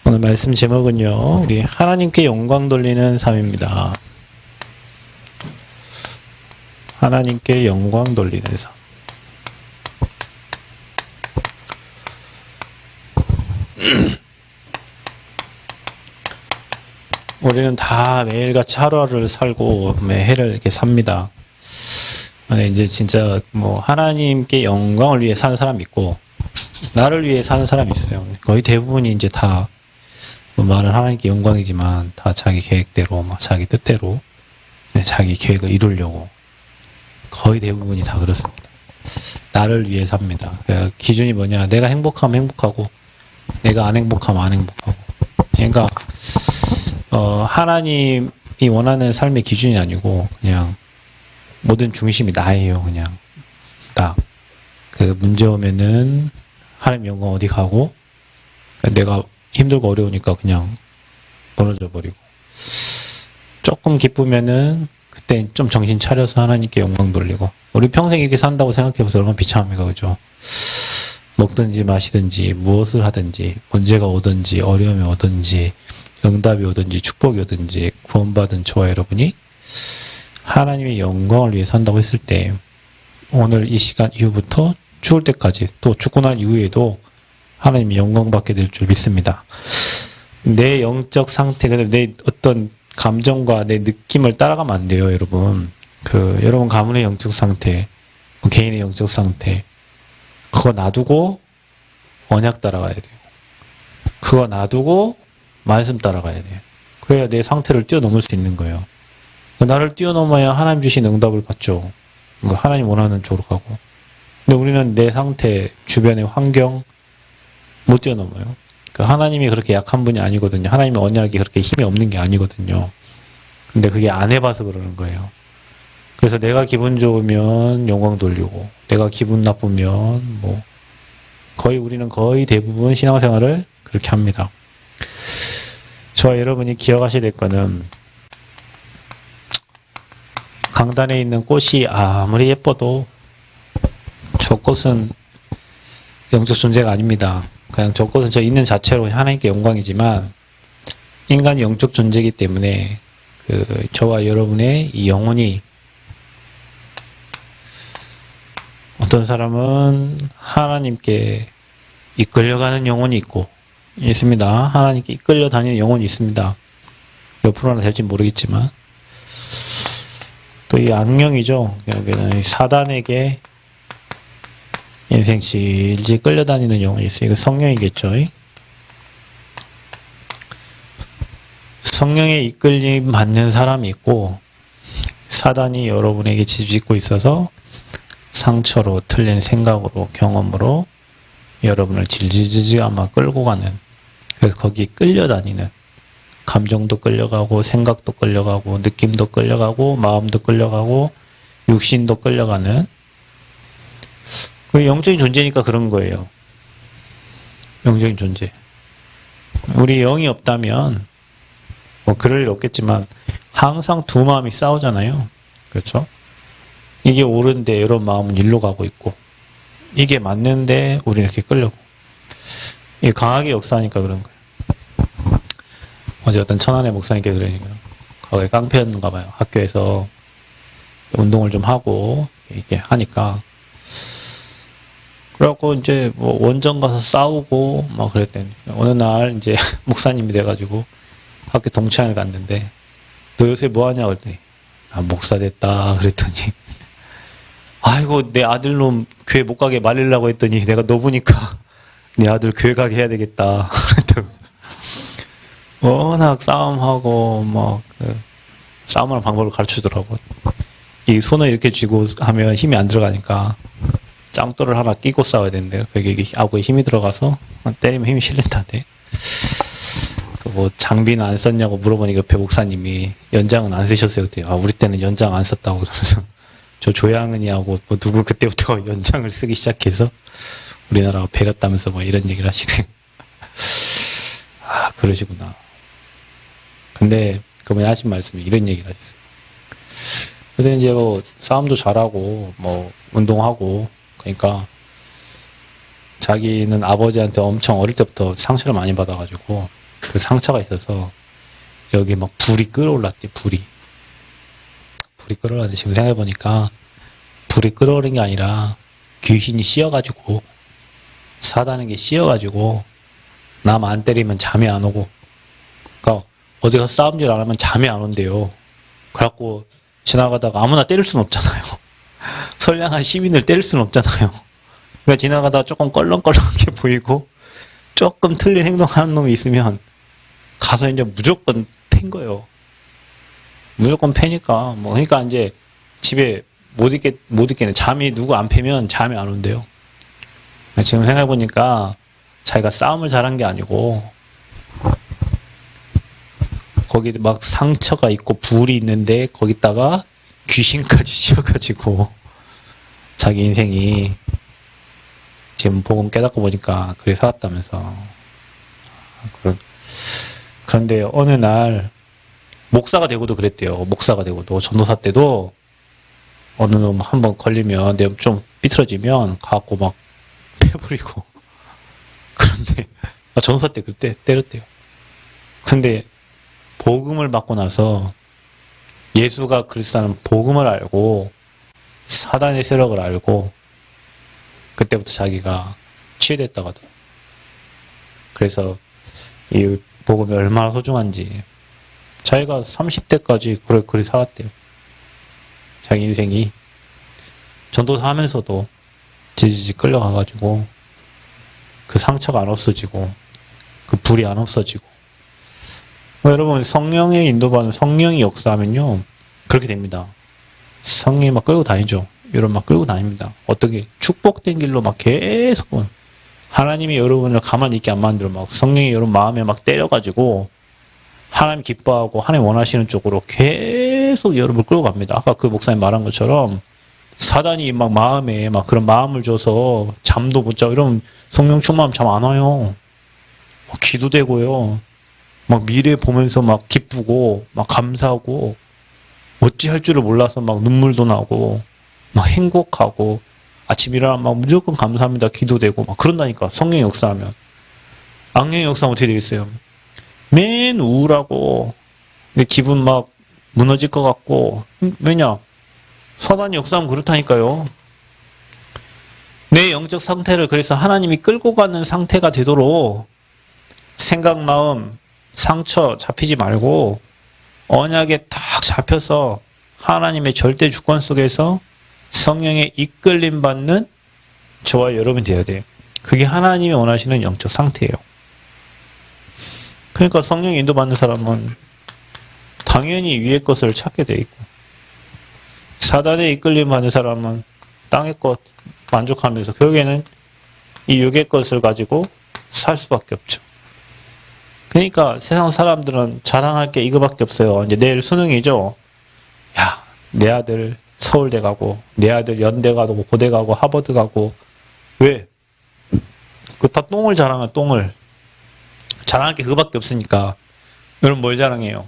오늘 말씀 제목은요, 우리 하나님께 영광 돌리는 삶입니다. 하나님께 영광 돌리는 삶. 우리는 다 매일같이 하루하루를 살고 매해를 이렇게 삽니다. 근데 이제 진짜 뭐 하나님께 영광을 위해 사는 사람이 있고 나를 위해 사는 사람이 있어요. 거의 대부분이 이제 다 말은 하나님께 영광이지만 다 자기 계획대로 막 자기 뜻대로 자기 계획을 이루려고 거의 대부분이 다 그렇습니다. 나를 위해 삽니다. 그러니까 기준이 뭐냐? 내가 행복하면 행복하고 내가 안 행복하면 안 행복하고. 그러니까 하나님이 원하는 삶의 기준이 아니고 그냥 모든 중심이 나예요. 그냥 딱 그 문제 오면은 하나님 영광 어디 가고 내가 힘들고 어려우니까 그냥 무너져 버리고 조금 기쁘면은 그때 좀 정신 차려서 하나님께 영광 돌리고. 우리 평생 이렇게 산다고 생각해보세요. 얼마나 비참합니까, 그죠? 먹든지 마시든지 무엇을 하든지 문제가 오든지 어려움이 오든지 응답이 오든지 축복이 오든지 구원받은 저와 여러분이 하나님의 영광을 위해 산다고 했을 때 오늘 이 시간 이후부터 죽을 때까지 또 죽고 난 이후에도 하나님이 영광 받게 될 줄 믿습니다. 내 영적 상태, 내 어떤 감정과 내 느낌을 따라가면 안 돼요, 여러분. 여러분 가문의 영적 상태, 개인의 영적 상태, 그거 놔두고 언약 따라가야 돼요. 그거 놔두고 말씀 따라가야 돼요. 그래야 내 상태를 뛰어넘을 수 있는 거예요. 나를 뛰어넘어야 하나님 주신 응답을 받죠. 하나님 원하는 쪽으로 가고. 근데 우리는 내 상태, 주변의 환경 못 뛰어넘어요. 하나님이 그렇게 약한 분이 아니거든요. 하나님의 언약이 그렇게 힘이 없는 게 아니거든요. 근데 그게 안 해봐서 그러는 거예요. 그래서 내가 기분 좋으면 영광 돌리고, 내가 기분 나쁘면 우리는 거의 대부분 신앙생활을 그렇게 합니다. 저와 여러분이 기억하셔야 될 거는 강단에 있는 꽃이 아무리 예뻐도 저 꽃은 영적 존재가 아닙니다. 그냥 저 꽃은 저 있는 자체로 하나님께 영광이지만 인간이 영적 존재이기 때문에 저와 여러분의 이 영혼이 어떤 사람은 하나님께 이끌려가는 영혼이 있습니다. 하나님께 이끌려 다니는 영혼이 있습니다. 몇 프로나 될지 모르겠지만 또 이 악령이죠. 여기는 사단에게 인생 질질 끌려다니는 영혼이 있어요. 이거 성령이겠죠. 성령의 이끌림 받는 사람이 있고 사단이 여러분에게 집짓고 있어서 상처로 틀린 생각으로 경험으로 여러분을 질질질질 아마 끌고 가는, 그래서 거기 끌려다니는, 감정도 끌려가고 생각도 끌려가고 느낌도 끌려가고 마음도 끌려가고 육신도 끌려가는 영적인 존재니까 그런 거예요. 영적인 존재. 우리 영이 없다면 그럴 일 없겠지만 항상 두 마음이 싸우잖아요. 그렇죠? 이게 옳은데 여러분 마음은 일로 가고 있고 이게 맞는데 우리는 이렇게 끌려고. 이게 강하게 역사하니까 그런 거예요. 어제 어떤 천안의 목사님께 그러니까 거기 깡패였는가 봐요. 학교에서 운동을 좀 하고 이렇게 하니까 그래갖고 이제 원정 가서 싸우고 막 그랬더니 어느 날 이제 목사님이 돼가지고 학교 동창회를 갔는데 너 요새 뭐 하냐 그랬더니 목사 됐다 그랬더니 아이고 내 아들놈 교회 못 가게 말리려고 했더니 내가 너 보니까 네 아들 교회 가게 해야 되겠다 그랬더니 워낙 싸움하고 싸움하는 방법을 가르치더라고. 이 손을 이렇게 쥐고 하면 힘이 안 들어가니까 짱돌을 하나 끼고 싸워야 되는데 그게 아구에 힘이 들어가서 때리면 힘이 실린다네. 장비는 안 썼냐고 물어보니까 옆에 목사님이 연장은 안 쓰셨어요. 그때 우리 때는 연장 안 썼다고 그러면서 저 조양은이하고 누구 그때부터 연장을 쓰기 시작해서 우리나라가 배렸다면서 이런 얘기를 하시더니 그러시구나. 근데 그분이 하신 말씀이 이런 얘기를 하셨어요. 근데 이제 싸움도 잘하고 운동하고 그러니까 자기는 아버지한테 엄청 어릴 때부터 상처를 많이 받아가지고 그 상처가 있어서 여기 막 불이 끓어올랐대. 불이 끓어올랐는데 지금 생각해보니까 불이 끓어오른 게 아니라 귀신이 씌어가지고 사단에게 씌어가지고 남 안 때리면 잠이 안 오고, 그러니까 어디 가서 싸움질 안 하면 잠이 안 온대요. 그래갖고 지나가다가 아무나 때릴 수는 없잖아요. 선량한 시민을 때릴 수는 없잖아요. 그러니까 지나가다가 조금 껄렁껄렁하게 보이고 조금 틀린 행동하는 놈이 있으면 가서 이제 무조건 팬 거예요. 무조건 패니까 뭐, 그러니까 이제 집에 못 있겠네. 잠이 누구 안 패면 잠이 안 온대요. 지금 생각해보니까 자기가 싸움을 잘한 게 아니고 거기 막 상처가 있고 불이 있는데 거기다가 귀신까지 씌워가지고 자기 인생이 지금 복음 깨닫고 보니까 그래 살았다면서. 그런데 어느 날 목사가 되고도 그랬대요. 목사가 되고도 전도사 때도 어느 놈 한번 걸리면 내가 좀 삐뚤어지면 가갖고 막 패버리고. 그런데 전도사 때 그때 때렸대요. 근데 복음을 받고 나서 예수가 그리스도라는 복음을 알고 사단의 세력을 알고 그때부터 자기가 치유됐다고 하더라고요. 그래서 이 복음이 얼마나 소중한지 자기가 30대까지 그래 살았대요. 자기 인생이 전도사 하면서도 지지직 끌려가가지고 그 상처가 안 없어지고 그 불이 안 없어지고. 여러분 성령의 인도받는 성령이 역사하면요 그렇게 됩니다. 성령이 막 끌고 다니죠. 여러분 막 끌고 다닙니다. 어떻게 축복된 길로 막 계속 하나님이 여러분을 가만히 있게 안 만들어 막 성령이 여러분 마음에 막 때려가지고 하나님 기뻐하고 하나님 원하시는 쪽으로 계속 여러분을 끌고 갑니다. 아까 그 목사님 말한 것처럼 사단이 막 마음에 막 그런 마음을 줘서 잠도 못 자고 이러면 성령 충만하면 잠 안 와요. 막 기도되고요. 막 미래 보면서 막 기쁘고 막 감사하고 어찌할 줄을 몰라서 막 눈물도 나고 막 행복하고 아침 일어나면 막 무조건 감사합니다 기도되고 막 그런다니까. 성령의 역사하면. 악령의 역사하면 어떻게 되겠어요? 맨 우울하고 기분 막 무너질 것 같고. 왜냐? 사단이 역사하면 그렇다니까요. 내 영적 상태를 그래서 하나님이 끌고 가는 상태가 되도록 생각, 마음, 상처 잡히지 말고 언약에 딱 잡혀서 하나님의 절대 주권 속에서 성령의 이끌림 받는 저와 여러분이 되어야 돼요. 그게 하나님이 원하시는 영적 상태예요. 그러니까 성령의 인도받는 사람은 당연히 위의 것을 찾게 돼 있고, 사단의 이끌림 받는 사람은 땅의 것 만족하면서 결국에는 이 육의 것을 가지고 살 수밖에 없죠. 그러니까 세상 사람들은 자랑할 게 이거밖에 없어요. 이제 내일 수능이죠. 야, 내 아들 서울대 가고, 내 아들 연대 가고, 고대 가고, 하버드 가고. 왜? 그 다 똥을 자랑해, 똥을. 자랑할 게 그거밖에 없으니까. 여러분 뭘 자랑해요?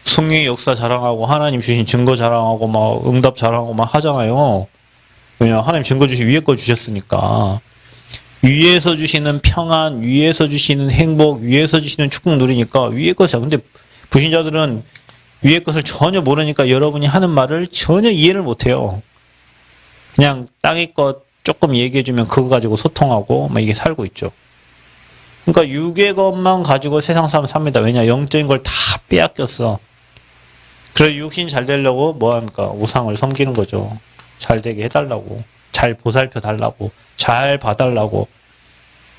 성령의 역사 자랑하고, 하나님 주신 증거 자랑하고, 막 응답 자랑하고 막 하잖아요. 왜냐, 하나님 증거 주신 위에 거 주셨으니까. 위에서 주시는 평안, 위에서 주시는 행복, 위에서 주시는 축복 누리니까 위의 것이야. 근데 불신자들은 위의 것을 전혀 모르니까 여러분이 하는 말을 전혀 이해를 못해요. 그냥 땅의 것 조금 얘기해주면 그거 가지고 소통하고 막 이게 살고 있죠. 그러니까 육의 것만 가지고 세상 사람 삽니다. 왜냐? 영적인 걸 다 빼앗겼어. 그래서 육신 잘 되려고 뭐 합니까? 우상을 섬기는 거죠. 잘 되게 해달라고, 잘 보살펴 달라고, 잘 봐달라고.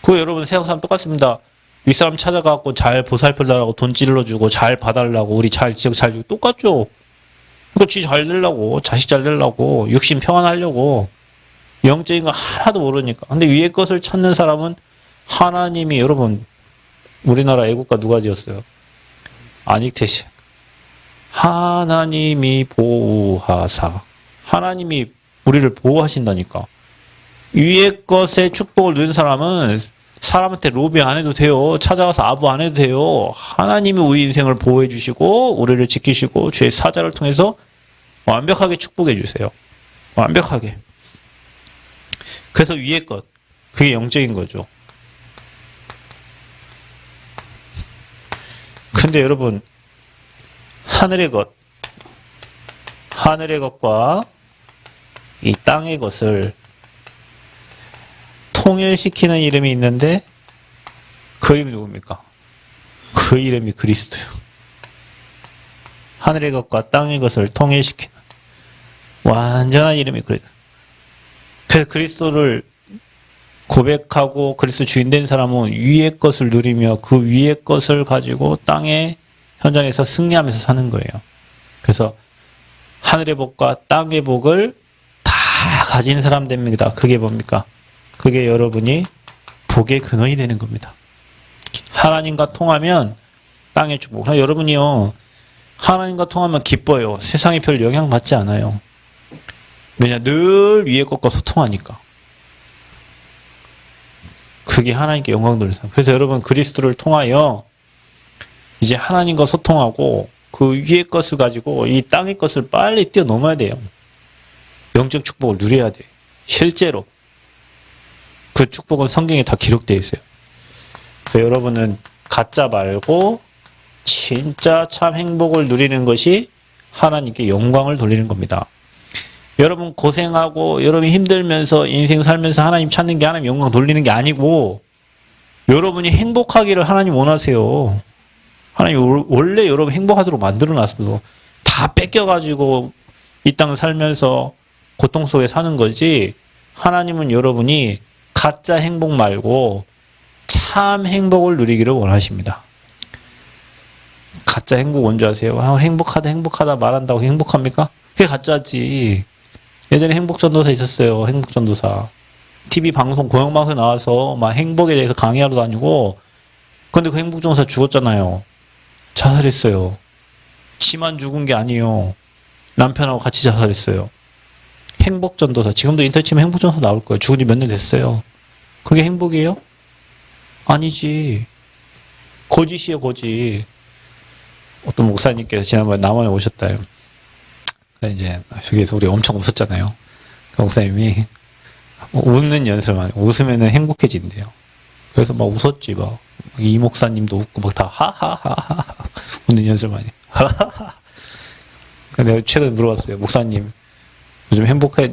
그거 여러분 세상 사람 똑같습니다. 윗사람 찾아가고 잘 보살펴달라고 돈 찔러주고 잘 봐달라고 우리 잘 지역 잘 주고 똑같죠. 그러니까 지 잘 되려고, 자식 잘 되려고, 육신 평안하려고. 영적인 거 하나도 모르니까. 근데 위의 것을 찾는 사람은 하나님이, 여러분 우리나라 애국가 누가 지었어요? 안익태씨. 하나님이 보호하사. 하나님이 우리를 보호하신다니까. 위의 것의 축복을 누리는 사람은 사람한테 로비 안 해도 돼요. 찾아가서 아부 안 해도 돼요. 하나님이 우리 인생을 보호해 주시고 우리를 지키시고 주의 사자를 통해서 완벽하게 축복해 주세요. 완벽하게. 그래서 위의 것, 그게 영적인 거죠. 근데 여러분, 하늘의 것과 이 땅의 것을 통일시키는 이름이 있는데 그 이름이 누굽니까? 그 이름이 그리스도예요. 하늘의 것과 땅의 것을 통일시키는 완전한 이름이 그리스도. 그래서 그리스도를 고백하고 그리스도 주인 된 사람은 위의 것을 누리며 그 위의 것을 가지고 땅의 현장에서 승리하면서 사는 거예요. 그래서 하늘의 복과 땅의 복을 다 가진 사람 됩니다. 그게 뭡니까? 그게 여러분이 복의 근원이 되는 겁니다. 하나님과 통하면 땅의 축복. 여러분이요, 하나님과 통하면 기뻐요. 세상에 별 영향받지 않아요. 왜냐? 늘 위의 것과 소통하니까. 그게 하나님께 영광 돌리는 사람. 그래서 여러분 그리스도를 통하여 이제 하나님과 소통하고 그 위의 것을 가지고 이 땅의 것을 빨리 뛰어넘어야 돼요. 영적 축복을 누려야 돼요. 실제로. 그 축복은 성경에 다 기록되어 있어요. 그래서 여러분은 가짜 말고 진짜 참 행복을 누리는 것이 하나님께 영광을 돌리는 겁니다. 여러분 고생하고 여러분이 힘들면서 인생 살면서 하나님 찾는 게 하나님 영광 돌리는 게 아니고 여러분이 행복하기를 하나님 원하세요. 하나님 원래 여러분 행복하도록 만들어놨어도 다 뺏겨가지고 이 땅을 살면서 고통 속에 사는 거지. 하나님은 여러분이 가짜 행복 말고 참 행복을 누리기를 원하십니다. 가짜 행복 뭔지 아세요? 행복하다 말한다고 행복합니까? 그게 가짜지. 예전에 행복전도사 있었어요. 행복전도사. TV 방송, 공영방송에 나와서 막 행복에 대해서 강의하러 다니고, 근데 그 행복전도사 죽었잖아요. 자살했어요. 지만 죽은 게 아니에요. 남편하고 같이 자살했어요. 행복전도사. 지금도 인터넷 치면 행복전도사 나올 거예요. 죽은 지 몇 년 됐어요. 그게 행복이에요? 아니지. 거짓이에요, 거짓. 어떤 목사님께서 지난번에 남원에 오셨다요. 이제 여기에서 우리 엄청 웃었잖아요. 그 목사님이 웃는 연습을 많이 웃으면은 행복해진대요. 그래서 막 웃었지 막. 이 목사님도 웃고 막 다 하하하하 웃는 연습을 많이. 하하하. 내가 최근에 물어봤어요. 목사님 요즘 행복해?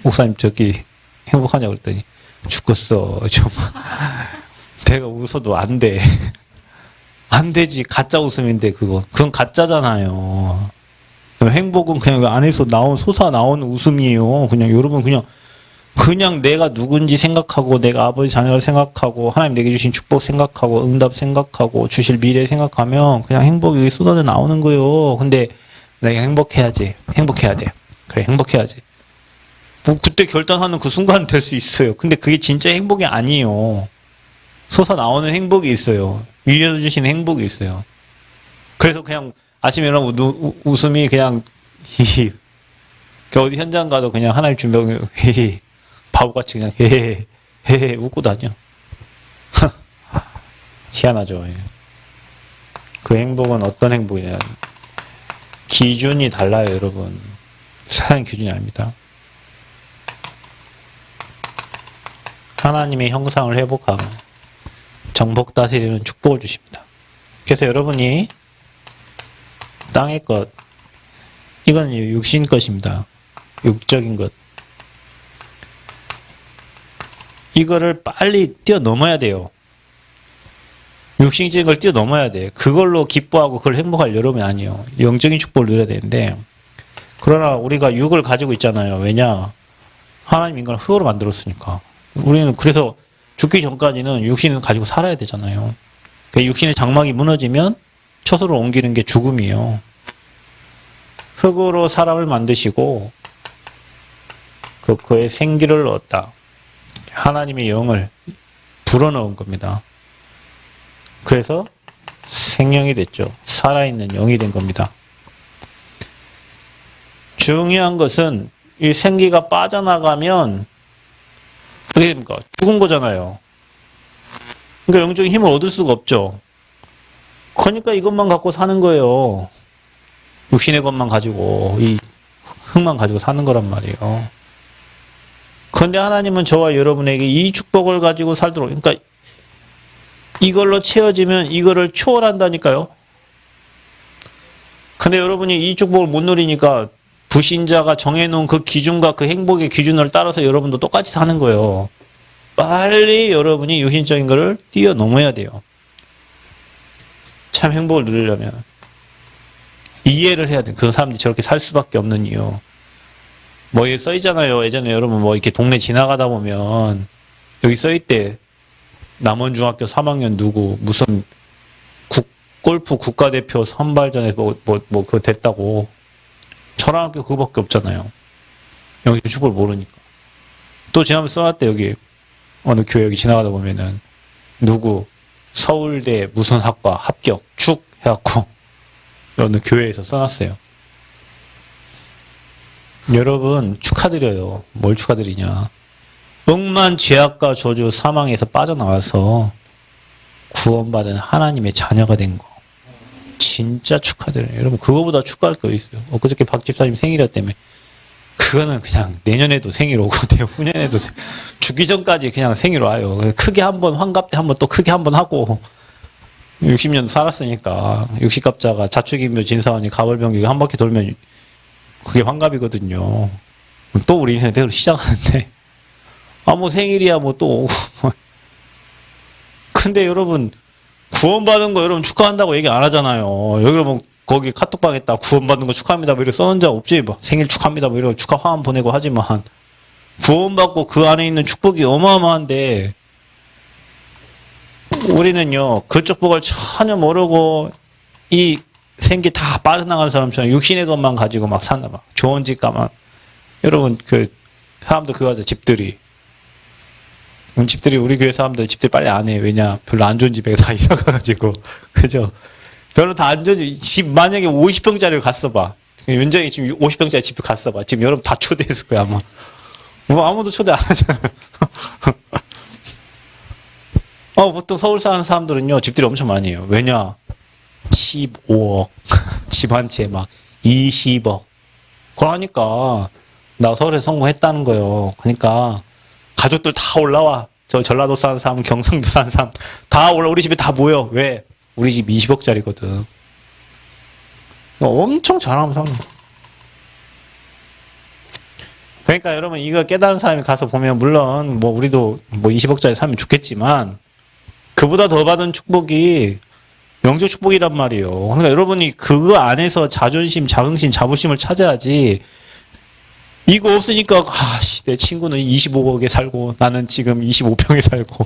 목사님 저기 행복하냐고 그랬더니 죽겠어 좀. 내가 웃어도 안 돼. 안 되지. 가짜 웃음인데 그건 가짜잖아요. 행복은 그냥 안에서 솟아 나오는 웃음이에요. 그냥 여러분 그냥 내가 누군지 생각하고 내가 아버지 자녀를 생각하고 하나님 내게 주신 축복 생각하고 응답 생각하고 주실 미래 생각하면 그냥 행복이 쏟아져 나오는 거예요. 근데 내가 행복해야지. 행복해야 돼. 그래 행복해야지. 뭐 그때 결단하는 그 순간 될 수 있어요. 근데 그게 진짜 행복이 아니에요. 솟아 나오는 행복이 있어요. 위에서 주신 행복이 있어요. 그래서 그냥 아침에 일어나면 웃음이 그냥 히히. 어디 현장 가도 그냥 하나님 준비하고 히히. 바보같이 그냥 헤헤 웃고 다녀. 희한하죠. 그 행복은 어떤 행복이냐. 기준이 달라요, 여러분. 세상 기준이 아닙니다. 하나님의 형상을 회복하고 정복 다스리는 축복을 주십니다. 그래서 여러분이 땅의 것, 이건 육신 것입니다. 육적인 것. 이거를 빨리 뛰어넘어야 돼요. 육신적인 걸 뛰어넘어야 돼. 그걸로 기뻐하고 그걸 행복할 여러분이 아니에요. 영적인 축복을 누려야 되는데, 그러나 우리가 육을 가지고 있잖아요. 왜냐? 하나님 인간을 흙으로 만들었으니까. 우리는 그래서 죽기 전까지는 육신을 가지고 살아야 되잖아요. 그 육신의 장막이 무너지면 처소로 옮기는 게 죽음이에요. 흙으로 사람을 만드시고 그의 생기를 얻다. 하나님의 영을 불어넣은 겁니다. 그래서 생명이 됐죠. 살아있는 영이 된 겁니다. 중요한 것은 이 생기가 빠져나가면 어떻게 됩니까? 죽은 거잖아요. 그러니까 영적인 힘을 얻을 수가 없죠. 그러니까 이것만 갖고 사는 거예요. 육신의 것만 가지고, 이 흙만 가지고 사는 거란 말이에요. 그런데 하나님은 저와 여러분에게 이 축복을 가지고 살도록, 그러니까 이걸로 채워지면 이거를 초월한다니까요. 근데 여러분이 이 축복을 못 누리니까 불신자가 정해놓은 그 기준과 그 행복의 기준을 따라서 여러분도 똑같이 사는 거예요. 빨리 여러분이 유신적인 거를 뛰어넘어야 돼요. 참 행복을 누리려면. 이해를 해야 돼. 그 사람들이 저렇게 살 수밖에 없는 이유. 뭐 여기 써있잖아요. 예전에 여러분 뭐 이렇게 동네 지나가다 보면 여기 써있대. 남원중학교 3학년 누구 무슨 골프 국가대표 선발전에 그거 됐다고. 저랑 학교 그거밖에 없잖아요. 여기 축구를 모르니까. 또 지난번에 써놨대. 여기 어느 교회 여기 지나가다 보면은 누구 서울대 무슨 학과 합격 축 해갖고 어느 교회에서 써놨어요. 여러분 축하드려요. 뭘 축하드리냐. 억만 죄악과 저주 사망에서 빠져나와서 구원받은 하나님의 자녀가 된 거. 진짜 축하드려요. 여러분 그거보다 축하할 거 있어요. 엊그저께 박 집사님 생일이었다며. 그거는 그냥 내년에도 생일 오고 후년에도 죽기 전까지 그냥 생일 와요. 크게 한번 환갑 때 한번 또 크게 한번 하고 60년 살았으니까 60갑자가 자축인묘 진사원이 가벌병기 한 바퀴 돌면 그게 환갑이거든요. 또 우리 인생대로 시작하는데 뭐 생일이야 뭐 또 오고 근데 여러분 구원받은 거 여러분 축하한다고 얘기 안 하잖아요. 여러분 거기 카톡방에다 구원받는 거 축하합니다 뭐 이렇게 써놓은 적 없지. 뭐 생일 축하합니다 뭐 이런 축하 화환 보내고 하지만 구원받고 그 안에 있는 축복이 어마어마한데 우리는요 그쪽 복을 전혀 모르고 이 생기 다 빠져나간 사람처럼 육신의 것만 가지고 막 산다 막 좋은 집 가만. 여러분 그 사람들 그거 하죠. 집들이 우리 교회 사람들 집들 빨리 안 해. 왜냐 별로 안 좋은 집에 다 이사 가가지고 그죠. 별로 다 안 좋은 집 만약에 50평짜리를 갔어 봐. 윤정이 지금 50평짜리 집 갔어 봐. 지금 여러분 다 초대했을 거야 아마. 뭐 아무도 초대 안 하잖아요. 보통 서울 사는 사람들은요 집들이 엄청 많이 해요. 왜냐 15억 집 한 채 막 20억 그러니까 나 서울에 성공했다는 거예요. 그러니까 가족들 다 올라와. 저 전라도 사는 사람, 경상도 사는 사람 다 올라. 우리 집에 다 모여. 왜? 우리 집 20억짜리거든. 엄청 잘하면 사는 거야. 그러니까 여러분 이거 깨달은 사람이 가서 보면 물론 뭐 우리도 뭐 20억짜리 살면 좋겠지만 그보다 더 받은 축복이 영적 축복이란 말이에요. 그러니까 여러분이 그거 안에서 자존심, 자긍심, 자부심을 찾아야지. 이거 없으니까 내 친구는 25억에 살고 나는 지금 25평에 살고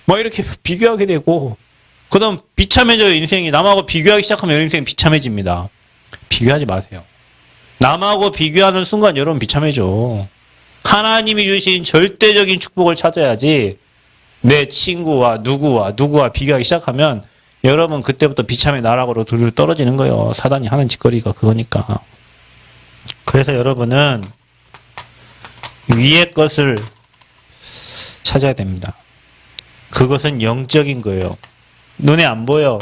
막 이렇게 비교하게 되고 그다음 비참해져요. 인생이. 남하고 비교하기 시작하면 인생이 비참해집니다. 비교하지 마세요. 남하고 비교하는 순간 여러분 비참해져. 하나님이 주신 절대적인 축복을 찾아야지. 내 친구와 누구와 비교하기 시작하면 여러분 그때부터 비참의 나락으로 둘둘 떨어지는 거예요. 사단이 하는 짓거리가 그거니까. 그래서 여러분은 위의 것을 찾아야 됩니다. 그것은 영적인 거예요. 눈에 안 보여.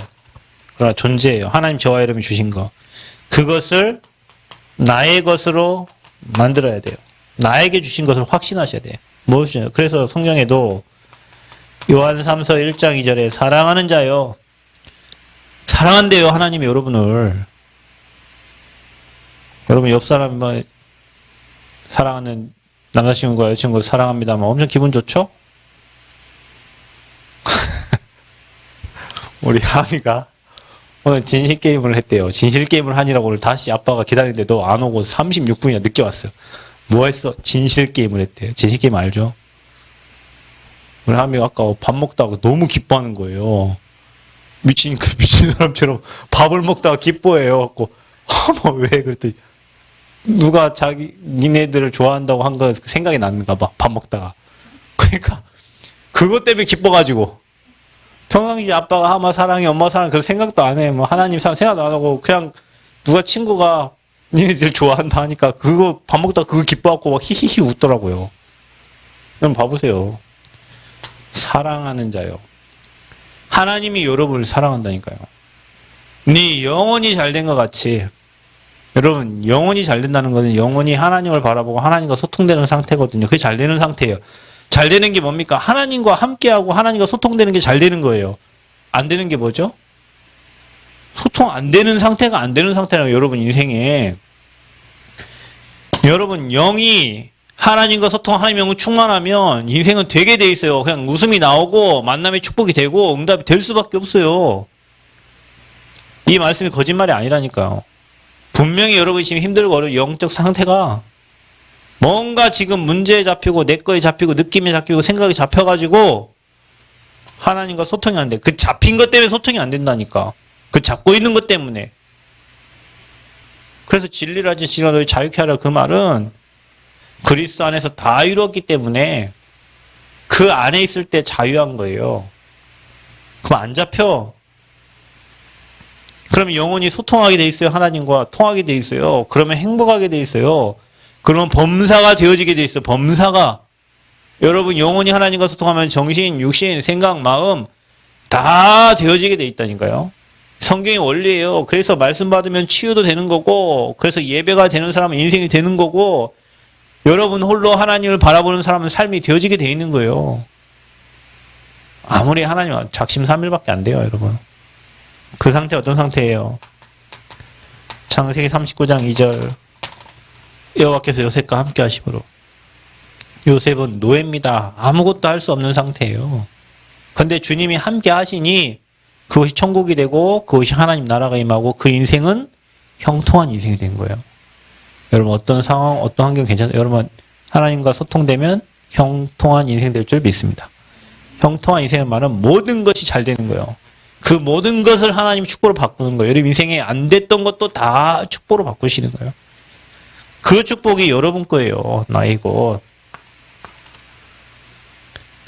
그러나 존재해요. 하나님 저와 여러분이 주신 거. 그것을 나의 것으로 만들어야 돼요. 나에게 주신 것을 확신하셔야 돼요. 무엇이죠? 그래서 성경에도 요한 3서 1장 2절에 사랑하는 자요. 사랑한대요. 하나님이 여러분을. 여러분 옆 사람 사랑하는 남자친구가 여자친구를 사랑합니다만 엄청 기분 좋죠? 우리 하미가 오늘 진실게임을 했대요. 진실게임을 하니라고 오늘 다시 아빠가 기다리는데도 안 오고 36분이나 늦게 왔어요. 뭐 했어? 진실게임을 했대요. 진실게임 알죠? 우리 하미가 아까 밥 먹다가 너무 기뻐하는 거예요. 미친 사람처럼 밥을 먹다가 기뻐해요. 왜? 그랬더니 누가 니네들을 좋아한다고 한 거 생각이 났는가 봐. 밥 먹다가. 그러니까 그것 때문에 기뻐가지고 평상시 아빠가 엄마 사랑해 엄마 사랑해 그 생각도 안 해. 뭐 하나님 사랑 생각도 안 하고 그냥 누가 친구가 니네들 좋아한다 하니까 그거 밥 먹다가 그거 기뻐하고 막 히히히 웃더라고요. 그럼 봐보세요. 사랑하는 자요. 하나님이 여러분을 사랑한다니까요. 네 영혼이 잘된 것 같이 여러분 영혼이 잘 된다는 것은 영혼이 하나님을 바라보고 하나님과 소통되는 상태거든요. 그게 잘 되는 상태예요. 잘 되는 게 뭡니까? 하나님과 함께하고 하나님과 소통되는 게 잘 되는 거예요. 안 되는 게 뭐죠? 소통 안 되는 상태가 안 되는 상태라고 여러분 인생에. 여러분 영이 하나님과 소통, 하나님 영은 충만하면 인생은 되게 돼 있어요. 그냥 웃음이 나오고 만남의 축복이 되고 응답이 될 수밖에 없어요. 이 말씀이 거짓말이 아니라니까요. 분명히 여러분이 지금 힘들고 어려운 영적 상태가 뭔가 지금 문제에 잡히고 내 거에 잡히고 느낌에 잡히고 생각이 잡혀가지고 하나님과 소통이 안 돼. 그 잡힌 것 때문에 소통이 안 된다니까. 그 잡고 있는 것 때문에. 그래서 진리를 하지 지가 너희 자유케 하라 그 말은 그리스도 안에서 다 이루었기 때문에 그 안에 있을 때 자유한 거예요. 그럼 안 잡혀. 그러면 영혼이 소통하게 돼 있어요. 하나님과 통하게 돼 있어요. 그러면 행복하게 돼 있어요. 그러면 범사가 되어지게 돼 있어요. 범사가. 여러분 영혼이 하나님과 소통하면 정신, 육신, 생각, 마음 다 되어지게 돼 있다니까요. 성경의 원리예요. 그래서 말씀 받으면 치유도 되는 거고 그래서 예배가 되는 사람은 인생이 되는 거고 여러분 홀로 하나님을 바라보는 사람은 삶이 되어지게 돼 있는 거예요. 아무리 하나님은 작심삼일밖에 안 돼요. 여러분. 그 상태 어떤 상태예요? 창세기 39장 2절 여호와께서 요셉과 함께 하심으로 요셉은 노예입니다. 아무것도 할 수 없는 상태예요. 근데 주님이 함께 하시니 그것이 천국이 되고 그것이 하나님 나라가 임하고 그 인생은 형통한 인생이 된 거예요. 여러분 어떤 상황, 어떤 환경 괜찮아요? 여러분 하나님과 소통되면 형통한 인생 될 줄 믿습니다. 형통한 인생의 말은 모든 것이 잘 되는 거예요. 그 모든 것을 하나님 축복으로 바꾸는 거예요. 여러분 인생에 안 됐던 것도 다 축복으로 바꾸시는 거예요. 그 축복이 여러분 거예요. 나이고.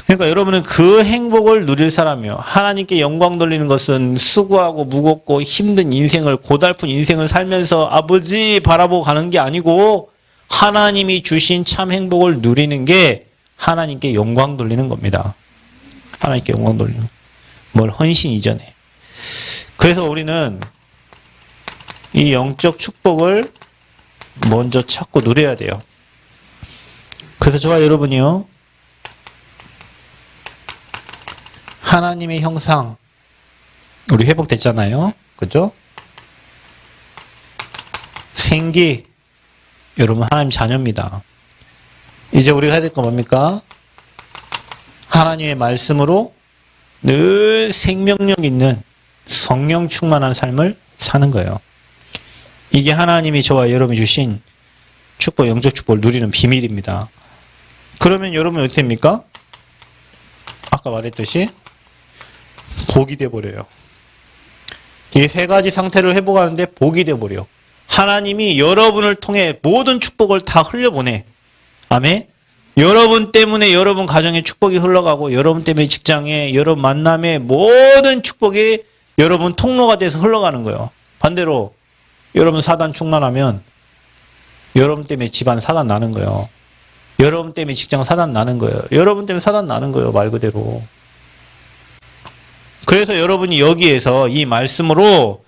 그러니까 여러분은 그 행복을 누릴 사람이요. 하나님께 영광 돌리는 것은 수고하고 무겁고 힘든 인생을 고달픈 인생을 살면서 아버지 바라보고 가는 게 아니고 하나님이 주신 참 행복을 누리는 게 하나님께 영광 돌리는 겁니다. 하나님께 영광 돌리는 뭘 헌신 이전에. 그래서 우리는 이 영적 축복을 먼저 찾고 누려야 돼요. 그래서 저와 여러분이요. 하나님의 형상 우리 회복됐잖아요. 그죠? 생기 여러분 하나님 자녀입니다. 이제 우리가 해야 될 건 뭡니까? 하나님의 말씀으로 늘 생명력 있는 성령 충만한 삶을 사는 거예요. 이게 하나님이 저와 여러분이 주신 축복, 영적 축복을 누리는 비밀입니다. 그러면 여러분 어떻게 됩니까? 아까 말했듯이 복이 돼버려요. 이 세 가지 상태를 회복하는데 복이 돼버려. 하나님이 여러분을 통해 모든 축복을 다 흘려보내. 아멘. 여러분 때문에 여러분 가정에 축복이 흘러가고 여러분 때문에 직장에 여러분 만남에 모든 축복이 여러분 통로가 돼서 흘러가는 거예요. 반대로 여러분 사단 충만하면 여러분 때문에 집안 사단 나는 거예요. 여러분 때문에 직장 사단 나는 거예요. 여러분 때문에 사단 나는 거예요. 말 그대로. 그래서 여러분이 여기에서 이 말씀으로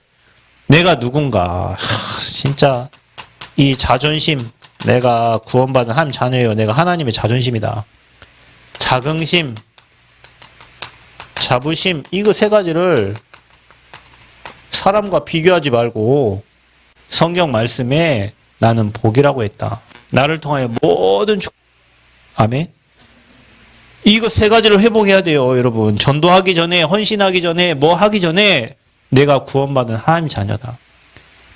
내가 누군가 진짜 이 자존심 내가 구원받은 하나님 자녀예요. 내가 하나님의 자존심이다. 자긍심 자부심 이거 세 가지를 사람과 비교하지 말고 성경 말씀에 나는 복이라고 했다. 나를 통하여 모든 축복 아멘. 이거 세 가지를 회복해야 돼요, 여러분. 전도하기 전에, 헌신하기 전에, 뭐 하기 전에 내가 구원받은 하나님 자녀다.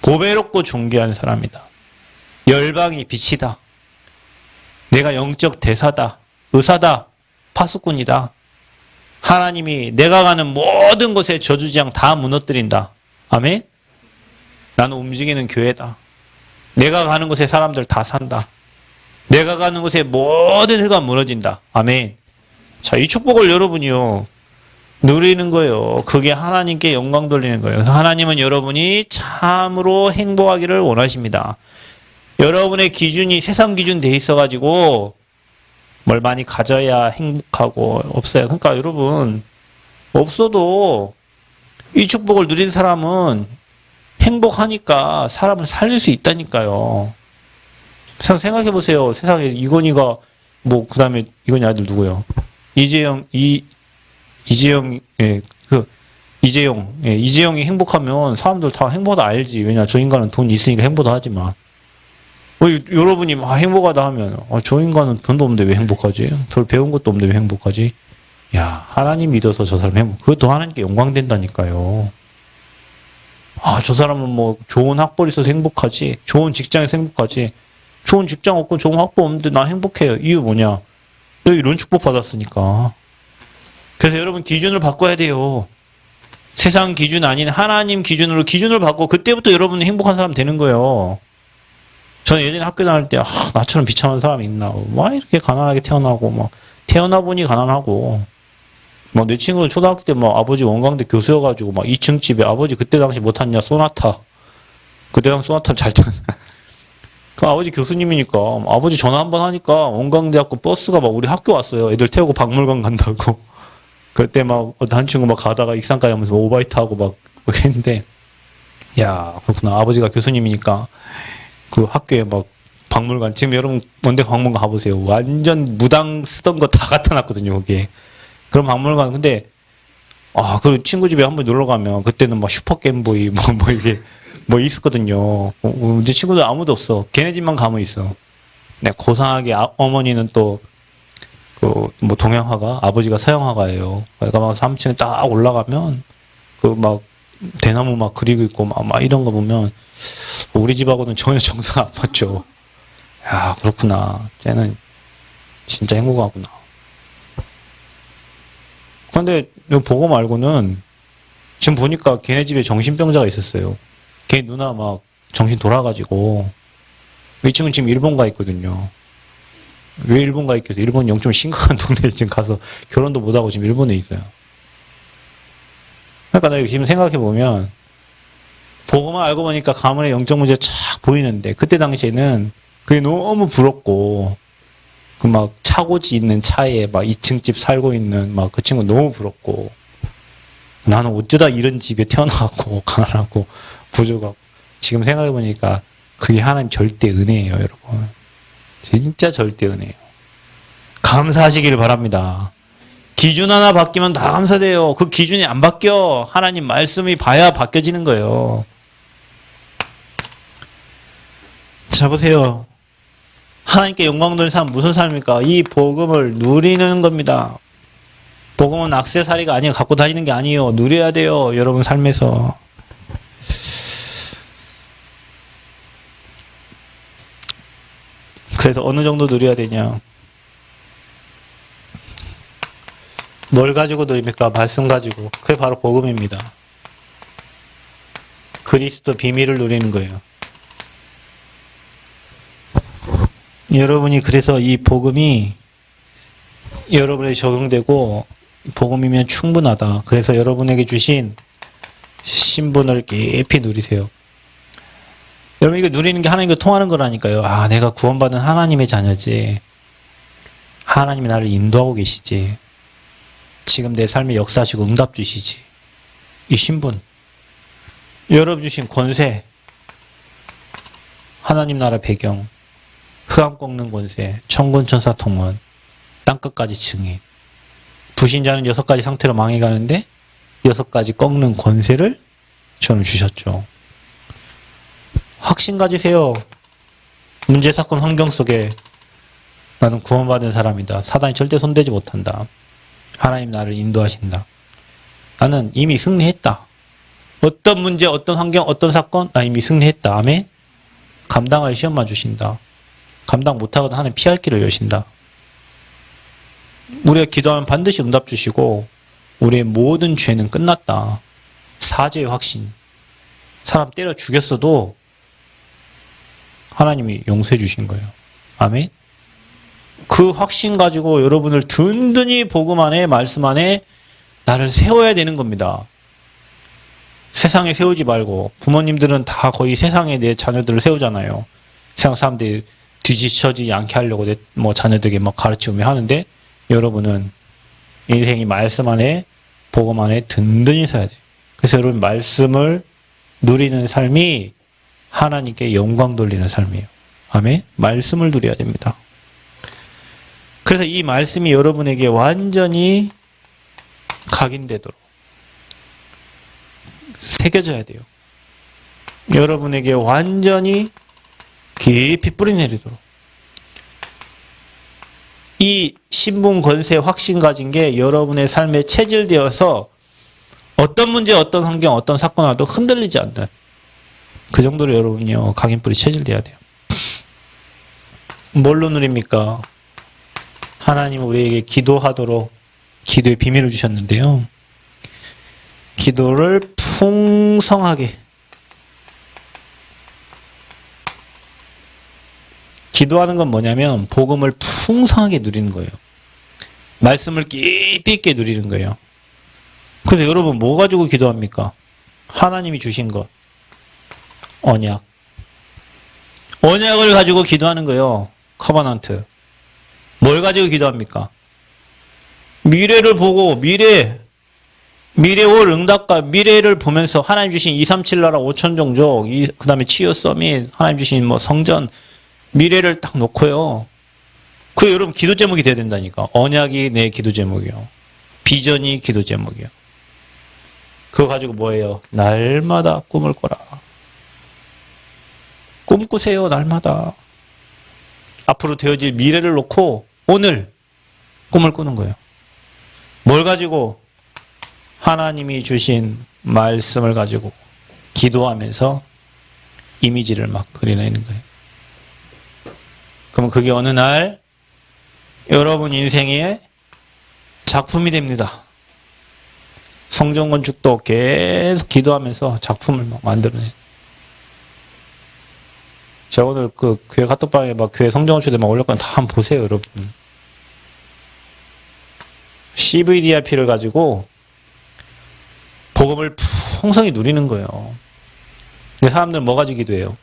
고배롭고 존귀한 사람이다. 열방이 빛이다. 내가 영적 대사다. 의사다. 파수꾼이다. 하나님이 내가 가는 모든 곳에 저주지향 다 무너뜨린다. 아멘. 나는 움직이는 교회다. 내가 가는 곳에 사람들 다 산다. 내가 가는 곳에 모든 해가 무너진다. 아멘. 자, 이 축복을 여러분이요 누리는 거예요. 그게 하나님께 영광 돌리는 거예요. 하나님은 여러분이 참으로 행복하기를 원하십니다. 여러분의 기준이 세상 기준 돼 있어가지고 뭘 많이 가져야 행복하고 없어요. 그러니까 여러분 없어도 이 축복을 누린 사람은 행복하니까 사람을 살릴 수 있다니까요. 생각해 보세요. 세상에 이건희가 뭐 그다음에 이건희 아들 누구요? 이재영 예, 이재용, 예, 이재용이 행복하면 사람들 다 행복하다 알지. 왜냐, 저 인간은 돈 있으니까 행복하다 하지만. 여러분이 막 행복하다 하면, 저 인간은 돈도 없는데 왜 행복하지? 별 배운 것도 없는데 왜 행복하지? 야, 하나님 믿어서 저 사람 그것도 하나님께 영광된다니까요. 저 사람은 뭐 좋은 학벌 있어서 행복하지. 좋은 직장에서 행복하지. 좋은 직장 없고 좋은 학벌 없는데 나 행복해요. 이유 뭐냐? 여기 이런 축복 받았으니까. 그래서 여러분 기준을 바꿔야 돼요. 세상 기준 아닌 하나님 기준을 바꿔 그때부터 여러분이 행복한 사람 되는 거예요. 저는 예전에 학교 다닐 때 나처럼 비참한 사람이 있나. 막 이렇게 가난하게 태어나고 막 태어나 보니 가난하고 막 내 친구는 초등학교 때 막 아버지 원광대 교수여가지고 막 2층 집에 아버지 그때 당시 못 탔냐 소나타. 그때 당시 소나타 잘 탔. 그 아버지 교수님이니까 아버지 전화 한번 하니까 원광대학교 버스가 막 우리 학교 왔어요. 애들 태우고 박물관 간다고. 그때 막 한 친구 막 가다가 익산까지 하면서 오바이트 하고 막 했는데 야 그렇구나. 아버지가 교수님이니까 그 학교에 막 박물관 지금 여러분 원대 박물관 가보세요. 완전 무당 쓰던 거 다 갖다 놨거든요. 거기에. 그런 박물관 근데 그 친구 집에 한번 놀러 가면 그때는 막 슈퍼 게임보이 뭐 이게 뭐 있었거든요. 이제 친구들 아무도 없어. 걔네 집만 가면 있어. 네, 고상하게 어머니는 또 그 뭐 동양화가 아버지가 서양화가예요. 그러니까 막 3층에 딱 올라가면 그 막 대나무 막 그리고 있고 막 이런 거 보면 우리 집하고는 전혀 정상 안 맞죠. 야 그렇구나. 쟤는 진짜 행복하구나. 근데 보고 말고는 지금 보니까 걔네 집에 정신병자가 있었어요. 걔 누나 막 정신 돌아가지고 이 친구는 지금 일본 가 있거든요. 왜 일본 가 있겠어요? 일본 영 좀 심각한 동네에 지금 가서 결혼도 못하고 지금 일본에 있어요. 그러니까 내가 지금 생각해보면 보고만 알고 보니까 가문의 영적 문제가 쫙 보이는데 그때 당시에는 그게 너무 부럽고 그 막 차고지 있는 차에 막 2층 집 살고 있는 막 그 친구 너무 부럽고 나는 어쩌다 이런 집에 태어나갖고 가난하고 부족하고 지금 생각해보니까 그게 하나님 절대 은혜예요 여러분. 진짜 절대 은혜예요. 감사하시기를 바랍니다. 기준 하나 바뀌면 다 감사돼요. 그 기준이 안 바뀌어. 하나님 말씀이 봐야 바뀌어지는 거예요. 자 보세요. 하나님께 영광 돌리는 삶은 무슨 삶입니까? 이 복음을 누리는 겁니다. 복음은 액세서리가 아니에요. 갖고 다니는 게 아니에요. 누려야 돼요. 여러분 삶에서. 그래서 어느 정도 누려야 되냐? 뭘 가지고 누립니까? 말씀 가지고. 그게 바로 복음입니다. 그리스도 비밀을 누리는 거예요. 여러분이 그래서 이 복음이 여러분에게 적용되고 복음이면 충분하다. 그래서 여러분에게 주신 신분을 깊이 누리세요. 여러분 이거 누리는 게 하나님과 통하는 거라니까요. 내가 구원받은 하나님의 자녀지. 하나님이 나를 인도하고 계시지. 지금 내 삶에 역사하시고 응답 주시지. 이 신분. 여러분 주신 권세. 하나님 나라 배경. 흑암 꺾는 권세. 천군 천사 통원. 땅끝까지 증인. 불신자는 6가지 상태로 망해가는데 6가지 꺾는 권세를 저는 주셨죠. 확신 가지세요. 문제, 사건, 환경 속에 나는 구원받은 사람이다. 사단이 절대 손대지 못한다. 하나님 나를 인도하신다. 나는 이미 승리했다. 어떤 문제, 어떤 환경, 어떤 사건 나 이미 승리했다. 아멘. 감당할 시험만 주신다. 감당 못하거든 하나님 피할 길을 여신다. 우리가 기도하면 반드시 응답 주시고 우리의 모든 죄는 끝났다. 사죄의 확신. 사람 때려 죽였어도 하나님이 용서해 주신 거예요. 아멘. 그 확신 가지고 여러분을 든든히 복음 안에 말씀 안에 나를 세워야 되는 겁니다. 세상에 세우지 말고 부모님들은 다 거의 세상에 내 자녀들을 세우잖아요. 세상 사람들이 뒤지쳐지지 않게 하려고 뭐 자녀들에게 막 가르치며 하는데 여러분은 인생이 말씀 안에 복음 안에 든든히 서야 돼요. 그래서 여러분 말씀을 누리는 삶이 하나님께 영광 돌리는 삶이에요. 아멘. 말씀을 누려야 됩니다. 그래서 이 말씀이 여러분에게 완전히 각인되도록 새겨져야 돼요. 여러분에게 완전히 깊이 뿌리내리도록. 이 신분 권세 확신 가진 게 여러분의 삶에 체질되어서 어떤 문제, 어떤 환경, 어떤 사건 와도 흔들리지 않는 그 정도로 여러분이요 각인뿔이 체질돼야 돼요. 뭘로 누립니까? 하나님 우리에게 기도하도록 기도의 비밀을 주셨는데요. 기도를 풍성하게 기도하는 건 뭐냐면 복음을 풍성하게 누리는 거예요. 말씀을 깊이 있게 누리는 거예요. 그래서 여러분 뭐 가지고 기도합니까? 하나님이 주신 것. 언약. 언약을 가지고 기도하는 거예요. 커버넌트. 뭘 가지고 기도합니까? 미래를 보고 미래 올 응답과 미래를 보면서 하나님 주신 237 나라 5천 종족, 그 다음에 치유 서밋, 하나님 주신 뭐 성전, 미래를 딱 놓고요. 그 여러분 기도 제목이 돼야 된다니까. 언약이 내 기도 제목이요. 비전이 기도 제목이요. 그거 가지고 뭐예요? 날마다 꿈을 꿔라. 꿈꾸세요, 날마다. 앞으로 되어질 미래를 놓고 오늘 꿈을 꾸는 거예요. 뭘 가지고? 하나님이 주신 말씀을 가지고 기도하면서 이미지를 막 그려내는 거예요. 그러면 그게 어느 날 여러분 인생의 작품이 됩니다. 성전 건축도 계속 기도하면서 작품을 막 만들어내요. 제가 오늘 그 교회 카톡방에 막 교회 성전 건축에 막 올렸거든요. 다 한번 보세요, 여러분. CVDIP를 가지고 복음을 풍성히 누리는 거예요. 근데 사람들은 뭐 가지고 기도해요?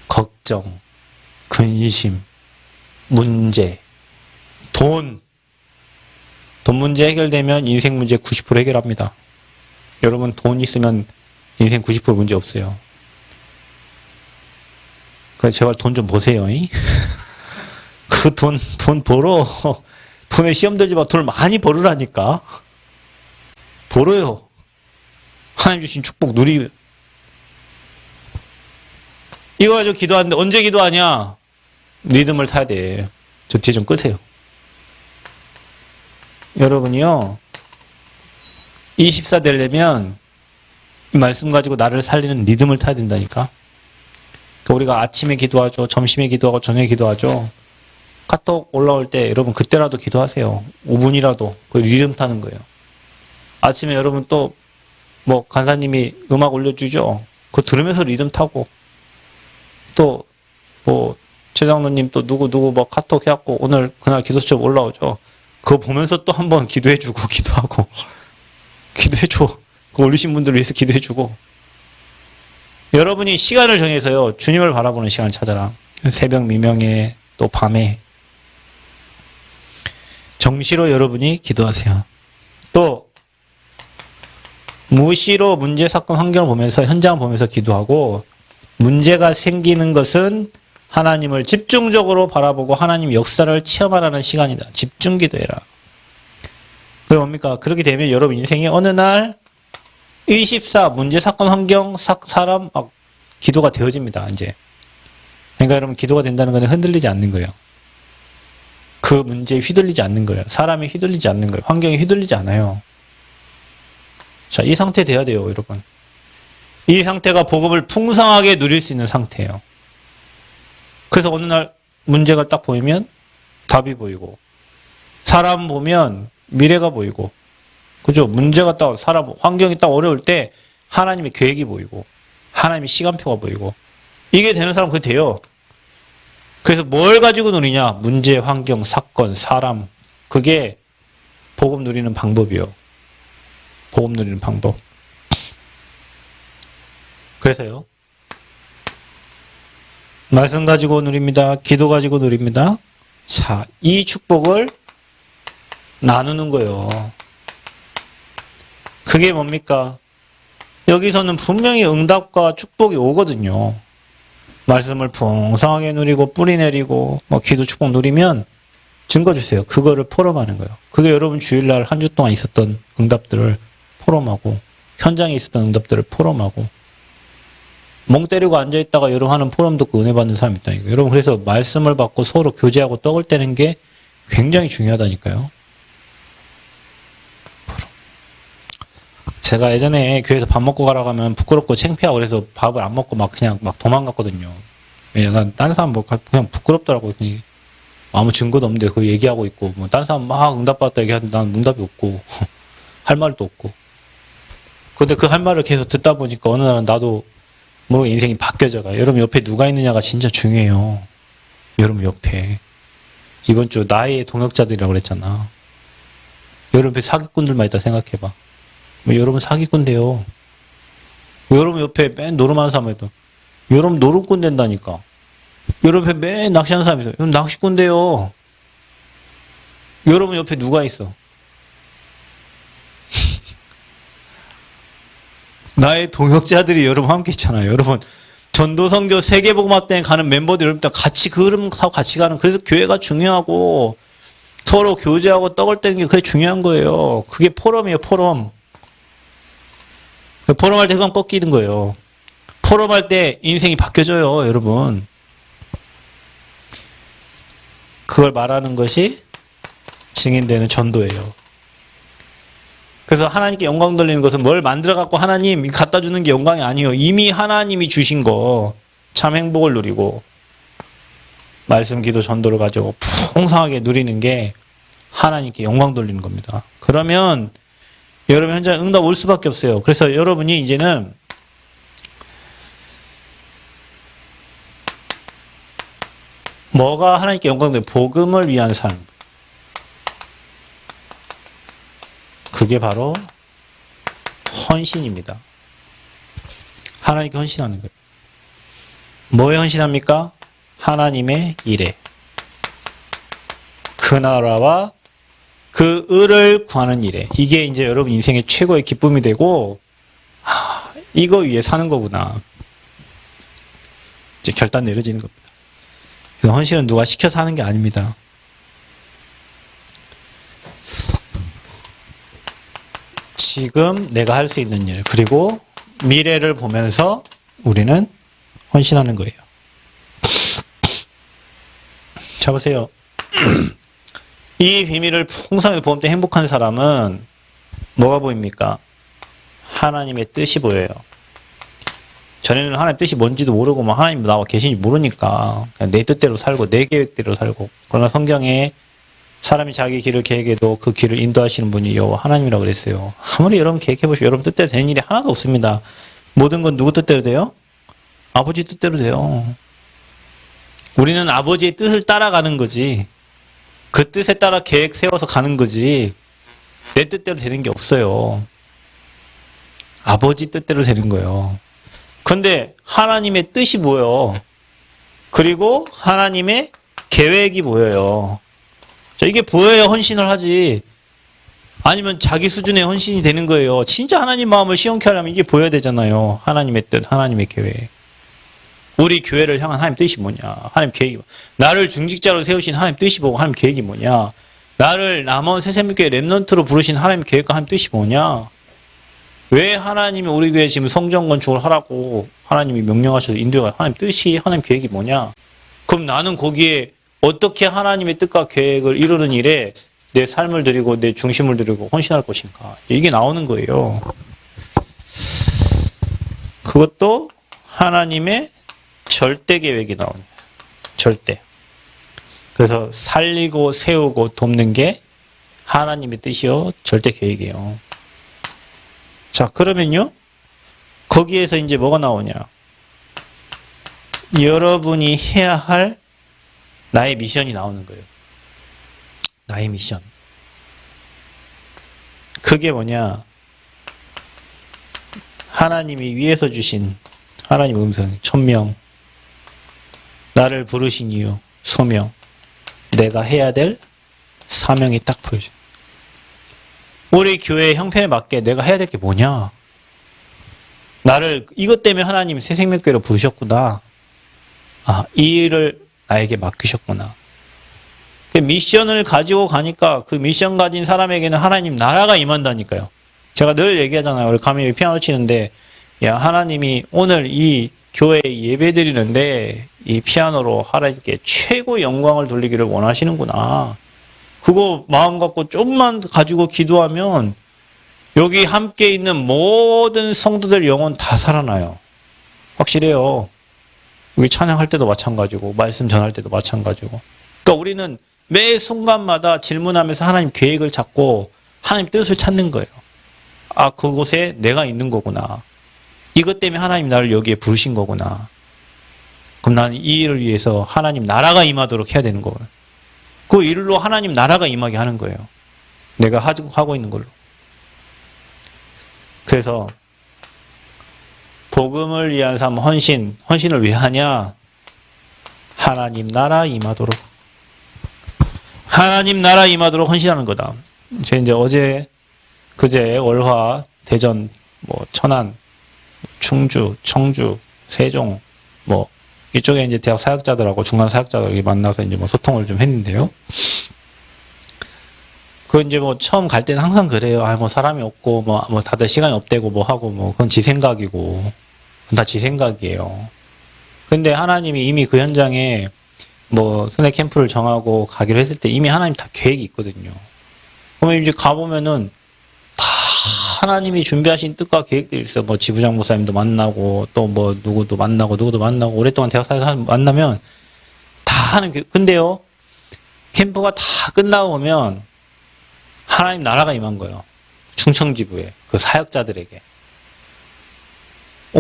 걱정, 근심, 문제, 돈 문제 해결되면 인생 문제 90% 해결합니다. 여러분 돈 있으면 인생 90% 문제 없어요. 그러니까 제발 돈 좀 보세요. 그 돈 벌어. 돈에 시험 들지 마. 돈을 많이 벌으라니까. 벌어요. 하나님 주신 축복 누리. 이거 가지고 기도하는데 언제 기도하냐? 리듬을 타야 돼. 저 뒤에 좀 끄세요. 여러분이요. 24 되려면 이 말씀 가지고 나를 살리는 리듬을 타야 된다니까. 그러니까 우리가 아침에 기도하죠. 점심에 기도하고 저녁에 기도하죠. 카톡 올라올 때 여러분 그때라도 기도하세요. 5분이라도 그 리듬 타는 거예요. 아침에 여러분 또 뭐 간사님이 음악 올려주죠. 그거 들으면서 리듬 타고 또 뭐 최장로님 또 누구 뭐 카톡 해갖고 오늘 그날 기도수첩 올라오죠. 그거 보면서 또 한번 기도해주고 기도하고 기도해줘. 그거 올리신 분들 위해서 기도해주고. 여러분이 시간을 정해서요. 주님을 바라보는 시간을 찾아라. 새벽 미명에 또 밤에 정시로 여러분이 기도하세요. 또 무시로 문제, 사건, 환경을 보면서 현장을 보면서 기도하고 문제가 생기는 것은 하나님을 집중적으로 바라보고 하나님 역사를 체험하라는 시간이다. 집중 기도해라. 그게 뭡니까? 그렇게 되면 여러분 인생이 어느 날 24 문제, 사건, 환경, 사람 막 기도가 되어집니다. 이제. 그러니까 여러분 기도가 된다는 건 흔들리지 않는 거예요. 그 문제에 휘둘리지 않는 거예요. 사람이 휘둘리지 않는 거예요. 환경이 휘둘리지 않아요. 자, 이 상태 돼야 돼요, 여러분. 이 상태가 복음을 풍성하게 누릴 수 있는 상태예요. 그래서 어느 날 문제가 딱 보이면 답이 보이고, 사람 보면 미래가 보이고, 그죠? 문제가 딱, 사람, 환경이 딱 어려울 때 하나님의 계획이 보이고, 하나님의 시간표가 보이고, 이게 되는 사람 그게 돼요. 그래서 뭘 가지고 누리냐? 문제, 환경, 사건, 사람. 그게 복음 누리는 방법이요. 복음 누리는 방법. 그래서요. 말씀 가지고 누립니다. 기도 가지고 누립니다. 자, 이 축복을 나누는 거예요. 그게 뭡니까? 여기서는 분명히 응답과 축복이 오거든요. 말씀을 풍성하게 누리고 뿌리 내리고 뭐 기도 축복 누리면 증거 주세요. 그거를 포럼하는 거예요. 그게 여러분 주일날 한 주 동안 있었던 응답들을 포럼하고 현장에 있었던 응답들을 포럼하고, 멍 때리고 앉아있다가 여러분 하는 포럼 듣고 은혜 받는 사람이 있다니까요. 여러분, 그래서 말씀을 받고 서로 교제하고 떡을 떼는 게 굉장히 중요하다니까요. 제가 예전에 교회에서 밥 먹고 가라고 하면 부끄럽고 창피하고 그래서 밥을 안 먹고 막 그냥 막 도망갔거든요. 왜냐면 난 다른 사람 뭐 그냥 부끄럽더라고요. 그냥 아무 증거도 없는데 그 얘기하고 있고, 뭐 다른 사람 막 응답받았다 얘기하는데 난 응답이 없고 할 말도 없고. 근데 그 할 말을 계속 듣다 보니까 어느 날은 나도 뭐 인생이 바뀌어져가요. 여러분 옆에 누가 있느냐가 진짜 중요해요. 여러분 옆에. 이번 주 나의 동역자들이라고 그랬잖아. 여러분 옆에 사기꾼들만 있다 생각해봐. 여러분 사기꾼 돼요. 여러분 옆에 맨 노름하는 사람에도 여러분 노름꾼 된다니까. 여러분 옆에 맨 낚시하는 사람이 있어요. 여러분 낚시꾼 돼요. 여러분 옆에 누가 있어? 나의 동역자들이 여러분 함께 있잖아요. 여러분 전도선교 세계복음학당에 가는 멤버들 여러분 같이 그 흐름 타고 같이 가는. 그래서 교회가 중요하고 서로 교제하고 떡을 떼는 게 그게 중요한 거예요. 그게 포럼이에요. 포럼. 포럼할 때 그건 꺾이는 거예요. 포럼할 때 인생이 바뀌어져요. 여러분. 그걸 말하는 것이 증인되는 전도예요. 그래서 하나님께 영광 돌리는 것은 뭘 만들어갖고 하나님 갖다 주는 게 영광이 아니에요. 이미 하나님이 주신 거 참 행복을 누리고 말씀, 기도, 전도를 가지고 풍성하게 누리는 게 하나님께 영광 돌리는 겁니다. 그러면 여러분 현장에 응답 올 수밖에 없어요. 그래서 여러분이 이제는 뭐가 하나님께 영광 돌리는 복음을 위한 삶. 그게 바로 헌신입니다. 하나님께 헌신하는 거예요. 뭐에 헌신합니까? 하나님의 일에. 그 나라와 그 의를 구하는 일에. 이게 이제 여러분 인생의 최고의 기쁨이 되고, 이거 위해 사는 거구나. 이제 결단 내려지는 겁니다. 그래서 헌신은 누가 시켜서 하는 게 아닙니다. 지금 내가 할 수 있는 일, 그리고 미래를 보면서 우리는 헌신하는 거예요. 자, 보세요. 이 비밀을 풍성하게 보험 때 행복한 사람은 뭐가 보입니까? 하나님의 뜻이 보여요. 전에는 하나님 뜻이 뭔지도 모르고 뭐 하나님 나와 계신지 모르니까 그냥 내 뜻대로 살고 내 계획대로 살고. 그러나 성경에 사람이 자기 길을 계획해도 그 길을 인도하시는 분이 여호와 하나님이라고 그랬어요. 아무리 여러분 계획해보시고 여러분 뜻대로 되는 일이 하나도 없습니다. 모든 건 누구 뜻대로 돼요? 아버지 뜻대로 돼요. 우리는 아버지의 뜻을 따라가는 거지. 그 뜻에 따라 계획 세워서 가는 거지. 내 뜻대로 되는 게 없어요. 아버지 뜻대로 되는 거예요. 근데 하나님의 뜻이 뭐예요? 그리고 하나님의 계획이 보여요. 자, 이게 보여야 헌신을 하지. 아니면 자기 수준의 헌신이 되는 거예요. 진짜 하나님 마음을 시원케 하려면 이게 보여야 되잖아요. 하나님의 뜻, 하나님의 계획. 우리 교회를 향한 하나님 뜻이 뭐냐? 하나님 계획이 뭐냐? 나를 중직자로 세우신 하나님 뜻이 뭐고 하나님 계획이 뭐냐? 나를 남원 새샘교회 렘넌트로 부르신 하나님 계획과 하나님 뜻이 뭐냐? 왜 하나님이 우리 교회 지금 성전 건축을 하라고 하나님이 명령하셔서 인도해 하나님 뜻이 하나님 계획이 뭐냐? 그럼 나는 거기에 어떻게 하나님의 뜻과 계획을 이루는 일에 내 삶을 드리고 내 중심을 드리고 헌신할 것인가? 이게 나오는 거예요. 그것도 하나님의 절대 계획이 나오는 거예요. 절대. 그래서 살리고 세우고 돕는 게 하나님의 뜻이요. 절대 계획이에요. 자, 그러면요. 거기에서 이제 뭐가 나오냐. 여러분이 해야 할 나의 미션이 나오는 거예요. 나의 미션. 그게 뭐냐. 하나님이 위에서 주신 하나님 음성, 천명. 나를 부르신 이유, 소명. 내가 해야 될 사명이 딱 보여져요. 우리 교회의 형편에 맞게 내가 해야 될 게 뭐냐? 나를 이것 때문에 하나님 새생명교회로 부르셨구나. 아, 이 일을 나에게 맡기셨구나. 그 미션을 가지고 가니까 그 미션 가진 사람에게는 하나님 나라가 임한다니까요. 제가 늘 얘기하잖아요. 우리 가면 피아노 치는데, 야, 하나님이 오늘 이 교회에 예배 드리는데, 이 피아노로 하나님께 최고 영광을 돌리기를 원하시는구나. 그거 마음 갖고 좀만 가지고 기도하면, 여기 함께 있는 모든 성도들 영혼 다 살아나요. 확실해요. 우리 찬양할 때도 마찬가지고, 말씀 전할 때도 마찬가지고. 그러니까 우리는 매 순간마다 질문하면서 하나님 계획을 찾고, 하나님 뜻을 찾는 거예요. 아, 그곳에 내가 있는 거구나. 이것 때문에 하나님 나를 여기에 부르신 거구나. 그럼 나는 이 일을 위해서 하나님 나라가 임하도록 해야 되는 거구나. 그 일로 하나님 나라가 임하게 하는 거예요. 내가 하고 있는 걸로. 그래서 복음을 위한 삶 헌신을 왜 하냐? 하나님 나라 임하도록. 하나님 나라 임하도록 헌신하는 거다. 제가 이제 그제 월화, 대전, 천안, 충주, 청주, 세종, 이쪽에 이제 대학 사역자들하고 중간 사역자들이 만나서 이제 소통을 좀 했는데요. 그 이제 처음 갈 때는 항상 그래요. 사람이 없고, 다들 시간이 없대고 하고, 그건 지 생각이고, 그건 다 지 생각이에요. 근데 하나님이 이미 그 현장에 순회 캠프를 정하고 가기로 했을 때 이미 하나님 다 계획이 있거든요. 그러면 이제 가보면은 다 하나님이 준비하신 뜻과 계획들이 있어요. 지부장 목사님도 만나고, 또 누구도 만나고, 오랫동안 대학 사에서 만나면 다 하는, 근데요, 캠프가 다 끝나고 보면 하나님 나라가 임한 거예요. 충청지부에, 그 사역자들에게.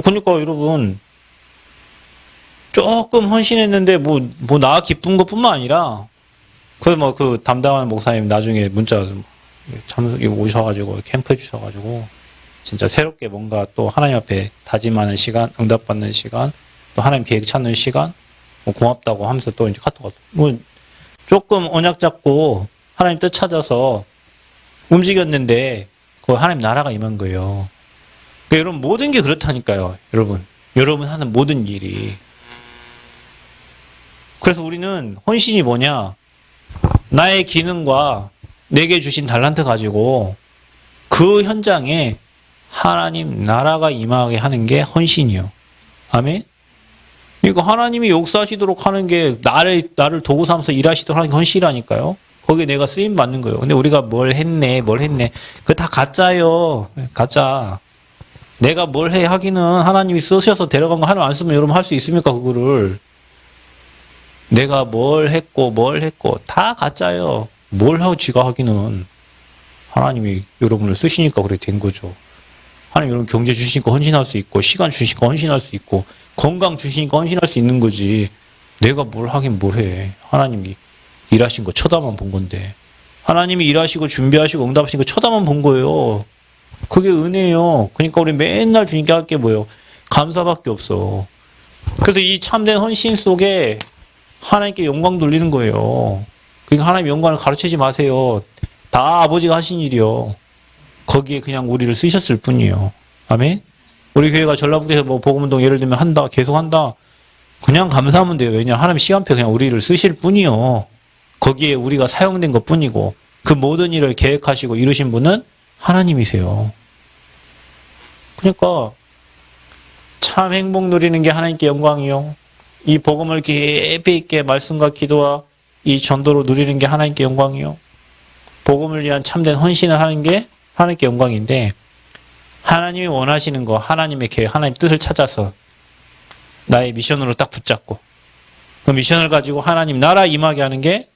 그러니까 여러분, 조금 헌신했는데, 나 기쁜 것 뿐만 아니라, 그 담당하는 목사님 나중에 문자 참석이 오셔가지고, 캠프 해주셔가지고, 진짜 새롭게 뭔가 또 하나님 앞에 다짐하는 시간, 응답받는 시간, 또 하나님 계획 찾는 시간, 고맙다고 하면서 또 이제 카톡 왔어. 조금 언약 잡고, 하나님 뜻 찾아서 움직였는데, 그 하나님 나라가 임한 거예요. 그러니까 여러분, 모든 게 그렇다니까요, 여러분. 여러분 하는 모든 일이. 그래서 우리는 헌신이 뭐냐? 나의 기능과 내게 주신 달란트 가지고 그 현장에 하나님 나라가 임하게 하는 게 헌신이요. 아멘? 그러니까 하나님이 역사하시도록 하는 게 나를 도구 삼아서 일하시도록 하는 게 헌신이라니까요. 거기에 내가 쓰임 받는 거예요. 근데 우리가 뭘 했네. 그거 다 가짜예요. 가짜. 내가 뭘 해 하기는 하나님이 쓰셔서 데려간 거 하나님 안 쓰면 여러분 할 수 있습니까? 그거를. 내가 뭘 했고 다 가짜예요. 뭘 하고 지가 하기는 하나님이 여러분을 쓰시니까 그래 된 거죠. 하나님 여러분 경제 주시니까 헌신할 수 있고 시간 주시니까 헌신할 수 있고 건강 주시니까 헌신할 수 있는 거지. 내가 뭘 하긴 뭘 해. 하나님이 일하신 거 쳐다만 본 건데. 하나님이 일하시고 준비하시고 응답하신 거 쳐다만 본 거예요. 그게 은혜예요. 그러니까 우리 맨날 주님께 할 게 뭐예요? 감사밖에 없어. 그래서 이 참된 헌신 속에 하나님께 영광 돌리는 거예요. 그러니까 하나님 영광을 가르치지 마세요. 다 아버지가 하신 일이요. 거기에 그냥 우리를 쓰셨을 뿐이에요. 아멘? 우리 교회가 전라북도에서 복음운동 예를 들면 한다, 계속 한다. 그냥 감사하면 돼요. 왜냐? 하나님 시간표 그냥 우리를 쓰실 뿐이요. 거기에 우리가 사용된 것 뿐이고, 그 모든 일을 계획하시고 이루신 분은 하나님이세요. 그러니까, 참 행복 누리는 게 하나님께 영광이요. 이 복음을 깊이 있게 말씀과 기도와 이 전도로 누리는 게 하나님께 영광이요. 복음을 위한 참된 헌신을 하는 게 하나님께 영광인데, 하나님이 원하시는 거, 하나님의 계획, 하나님 뜻을 찾아서 나의 미션으로 딱 붙잡고 그 미션을 가지고 하나님 나라 임하게 하는 게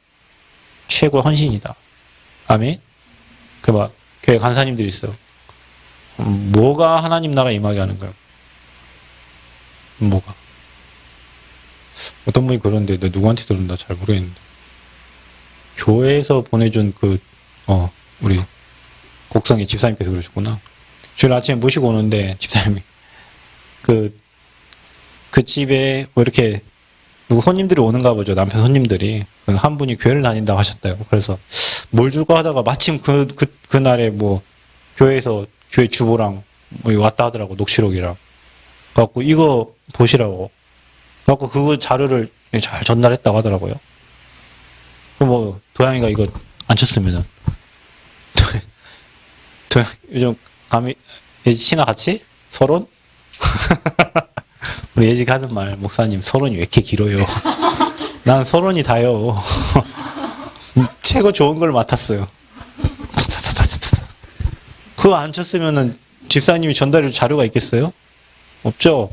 최고 헌신이다. 아멘. 교회 간사님들이 있어요. 뭐가 하나님 나라 임하게 하는 거야? 뭐가? 어떤 분이 그런데 너 누구한테 들은다 잘 모르겠는데. 교회에서 보내준 우리 곡성의 집사님께서 그러셨구나. 주일 아침에 모시고 오는데 집사님이 그 집에 이렇게 누구 손님들이 오는가 보죠. 남편 손님들이. 한 분이 교회를 다닌다고 하셨다고. 그래서 뭘 줄까 하다가 마침 그날에 교회에서 교회 주보랑 왔다 하더라고. 녹취록이랑. 그래갖고 이거 보시라고. 그래갖고 그거 자료를 잘 전달했다고 하더라고요. 도양이가 이거 안 쳤으면은. 요즘 감히 예지 씨나 같이 서론? 우리 예지가 하는 말 목사님 서론이 왜 이렇게 길어요? 난 서론이 다요. 최고 좋은 걸 맡았어요. 그거 안 쳤으면은 집사님이 전달해줄 자료가 있겠어요? 없죠?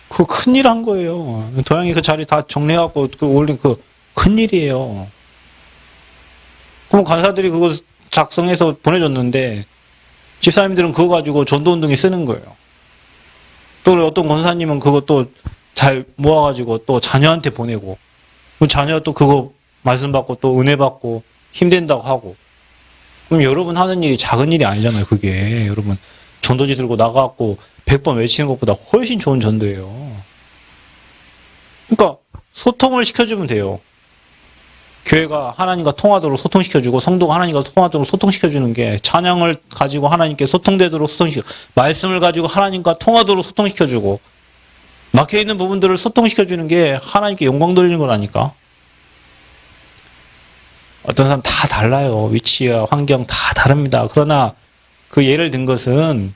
그거 큰일 한 거예요. 도양이 그 자리 다 정리해갖고 올린 그 큰일이에요. 그럼 간사들이 그거 작성해서 보내줬는데 집사님들은 그거 가지고 전도운동에 쓰는 거예요. 또 어떤 권사님은 그거 또 잘 모아가지고 또 자녀한테 보내고 그 자녀 또 그거 말씀 받고 또 은혜 받고 힘된다고 하고 그럼 여러분 하는 일이 작은 일이 아니잖아요. 그게 여러분 전도지 들고 나가갖고 100번 외치는 것보다 훨씬 좋은 전도예요. 그러니까 소통을 시켜주면 돼요. 교회가 하나님과 통하도록 소통시켜주고 성도가 하나님과 통하도록 소통시켜주는 게 찬양을 가지고 하나님께 소통되도록 소통시켜 말씀을 가지고 하나님과 통하도록 소통시켜주고 막혀있는 부분들을 소통시켜주는 게 하나님께 영광 돌리는 거라니까. 어떤 사람 다 달라요. 위치와 환경 다 다릅니다. 그러나 그 예를 든 것은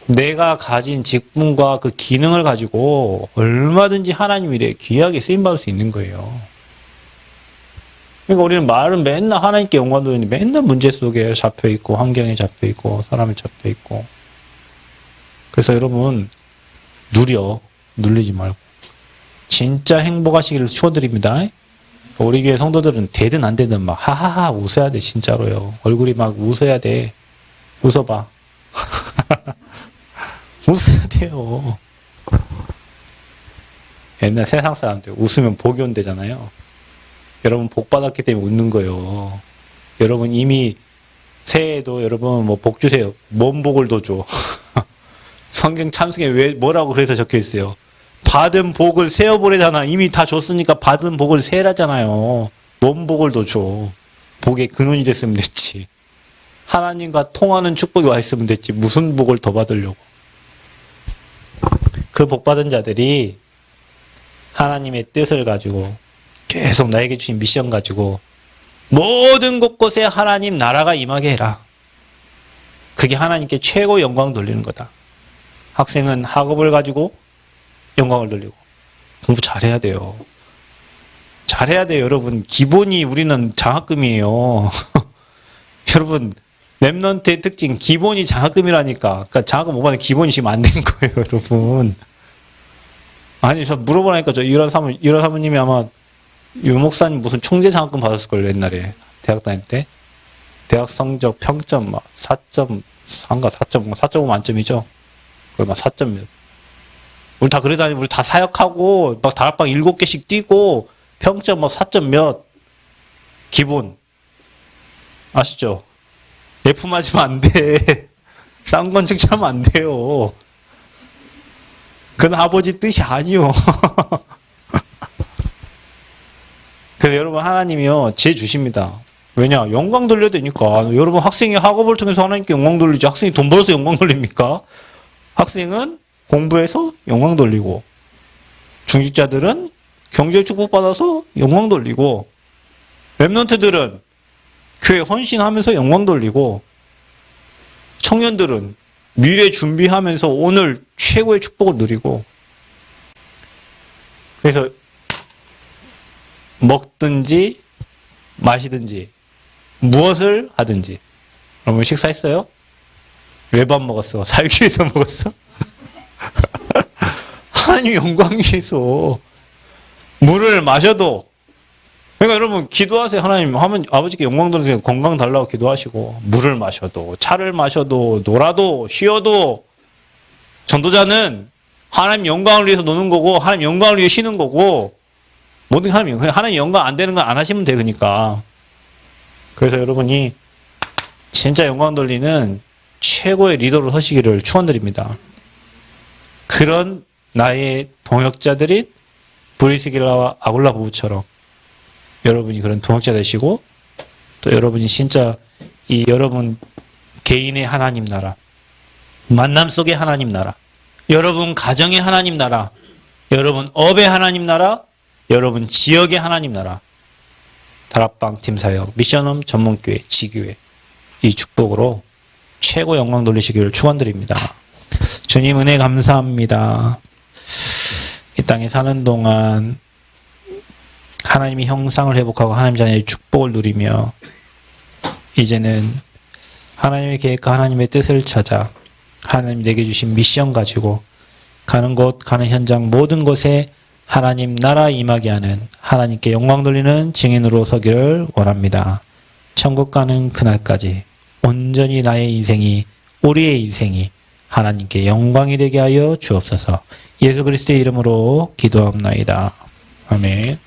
내가 가진 직분과 그 기능을 가지고 얼마든지 하나님 일에 귀하게 쓰임받을 수 있는 거예요. 그러니까 우리는 말은 맨날 하나님께 영광 돌리는데 맨날 문제 속에 잡혀있고 환경에 잡혀있고 사람에 잡혀있고 그래서 여러분 눌리지 말고 진짜 행복하시기를 축원드립니다. 우리 교회 성도들은 되든 안 되든 막 하하하 웃어야 돼. 진짜로요. 얼굴이 막 웃어야 돼. 웃어봐. 웃어야 돼요. 옛날 세상 사람들 웃으면 복이 온대잖아요. 여러분 복 받았기 때문에 웃는 거예요. 여러분 이미 새해에도 여러분 뭐 복 주세요. 뭔 복을 더 줘. 성경 참석에 왜 뭐라고 그래서 적혀 있어요. 받은 복을 세어보래잖아. 이미 다 줬으니까 받은 복을 세라잖아요. 뭔 복을 더 줘. 복의 근원이 됐으면 됐지. 하나님과 통하는 축복이 와 있으면 됐지. 무슨 복을 더 받으려고. 그 복 받은 자들이 하나님의 뜻을 가지고 계속 나에게 주신 미션 가지고 모든 곳곳에 하나님 나라가 임하게 해라. 그게 하나님께 최고 영광 돌리는 거다. 학생은 학업을 가지고 영광을 돌리고 공부 잘해야 돼요. 잘해야 돼요, 여러분. 기본이 우리는 장학금이에요. 여러분, 랩넌트의 특징 기본이 장학금이라니까. 그러니까 장학금 못 받는 기본이 지금 안 된 거예요, 여러분. 아니, 저 물어보라니까 저 이런 사모님이 아마 유 목사님 무슨 총재 장학금 받았을걸요, 옛날에. 대학 다닐 때. 대학 성적 평점 막 4.3가 4.5 만점이죠. 그걸 막 4점 몇. 우리 다 그래 다니고 우리 다 사역하고 막 다락방 7개씩 뛰고 평점 뭐 4점 몇 기본 아시죠? F 맞으면 안 돼. 쌍권 측차하면 안 돼요. 그건 아버지 뜻이 아니요. 그래서 여러분 하나님이요 지혜 주십니다. 왜냐? 영광 돌려야 되니까. 여러분 학생이 학업을 통해서 하나님께 영광 돌리지. 학생이 돈 벌어서 영광 돌립니까? 학생은 공부해서 영광 돌리고 중직자들은 경제를 축복받아서 영광 돌리고 랩런트들은 교회 헌신하면서 영광 돌리고 청년들은 미래 준비하면서 오늘 최고의 축복을 누리고 그래서 먹든지 마시든지 무엇을 하든지 여러분 식사했어요? 왜 밥 먹었어? 살기 위해서 먹었어? 하나님 영광 위해서 물을 마셔도 그러니까 여러분 기도하세요. 하나님 하면 아버지께 영광 돌리세요. 건강 달라고 기도하시고 물을 마셔도 차를 마셔도 놀아도 쉬어도 전도자는 하나님 영광을 위해서 노는 거고 하나님 영광을 위해 쉬는 거고 모든 하나님 영광 안 되는 건 안 하시면 돼. 그러니까 그래서 여러분이 진짜 영광 돌리는 최고의 리더로 서시기를 축원드립니다. 그런 나의 동역자들인 브리스길라와 아굴라 부부처럼 여러분이 그런 동역자 되시고 또 여러분이 진짜 이 여러분 개인의 하나님 나라, 만남 속의 하나님 나라, 여러분 가정의 하나님 나라, 여러분 업의 하나님 나라, 여러분 지역의 하나님 나라, 다락방 팀사역, 미션홈 전문교회, 지교회 이 축복으로 최고 영광 돌리시기를 축원드립니다. 주님 은혜 감사합니다. 이 땅에 사는 동안 하나님의 형상을 회복하고 하나님 자녀의 축복을 누리며 이제는 하나님의 계획과 하나님의 뜻을 찾아 하나님 내게 주신 미션 가지고 가는 곳, 가는 현장 모든 곳에 하나님 나라 임하게 하는 하나님께 영광 돌리는 증인으로 서기를 원합니다. 천국 가는 그날까지 온전히 나의 인생이, 우리의 인생이 하나님께 영광이 되게 하여 주옵소서. 예수 그리스도의 이름으로 기도합나이다. 아멘.